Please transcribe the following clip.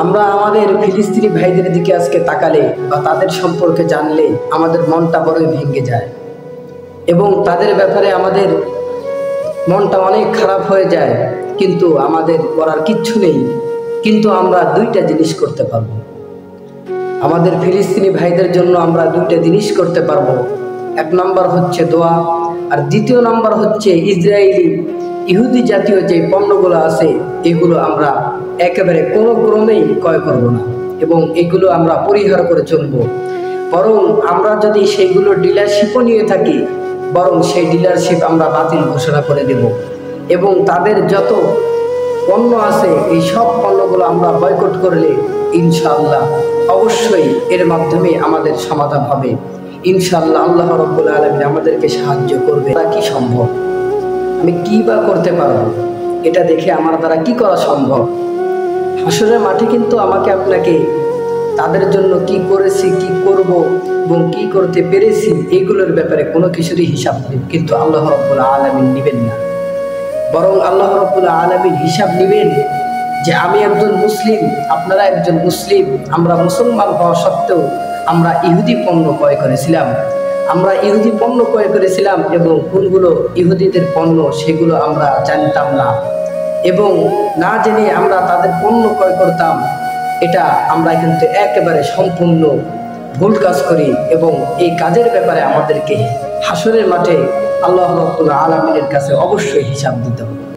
আমরা আমাদের ফিলিস্তিনি ভাইদের দিকে আজকে তাকালে বা তাদের সম্পর্কে জানলে আমাদের মনটা বড়ই ভেঙে যায় এবং তাদের ব্যাপারে আমাদের মনটা অনেক খারাপ হয়ে যায়, কিন্তু আমাদের করার কিচ্ছু নেই। কিন্তু আমরা দুইটা জিনিস করতে পারবো। আমাদের ফিলিস্তিনি ভাইদের জন্য আমরা দুইটা জিনিস করতে পারবো। এক নাম্বার হচ্ছে দোয়া, আর দ্বিতীয় নাম্বার হচ্ছে ইসরায়েলি ইহুদি জাতীয় যে পণ্যগুলো আছে এগুলো আমরা একেবারে কোনো ক্রমেই ক্রয় করব না এবং এগুলো আমরা পরিহার করে চলব। বরং আমরা যদি সেইগুলো ডিলারশিপও নিয়ে থাকি, বরং সেই ডিলারশিপ আমরা বাতিল ঘোষণা করে দেব এবং তাদের যত পণ্য আছে এই সব পণ্যগুলো আমরা বয়কট করলে ইনশাআল্লাহ অবশ্যই এর মাধ্যমে আমাদের সমাধান হবে। ইনশাআল্লাহ আল্লাহ রাব্বুল আলামিন আমাদেরকে সাহায্য করবে। তা কি সম্ভব? আমি কি বা করতে পারবো? এটা দেখে আমার দ্বারা কি করা সম্ভব? হাসরের মাঠে কিন্তু আমাকে আপনাকে তাদের জন্য কি করেছি, কি করব এবং কি করতে পেরেছি এইগুলোর ব্যাপারে কোনো কিছুরই হিসাব নেই, কিন্তু আল্লাহ রাব্বুল আলামিন নেবেন না। বরং আল্লাহ রাব্বুল আলামিন হিসাব নেবেন যে আমি একজন মুসলিম, আপনারা একজন মুসলিম, আমরা মুসলমান হওয়া সত্ত্বেও আমরা ইহুদি পণ্য ক্রয় করেছিলাম। আমরা ইহুদি পণ্য ক্রয় করেছিলাম এবং কোনগুলো ইহুদিদের পণ্য সেগুলো আমরা জানতাম না এবং না জেনে আমরা তাদের পণ্য ক্রয় করতাম। এটা আমরা কিন্তু একেবারে সম্পূর্ণ ভুল কাজ করি এবং এই কাজের ব্যাপারে আমাদেরকে হাসরের মাঠে আল্লাহ রাব্বুল আলামিনের কাছে অবশ্যই হিসাব দিতে হবে।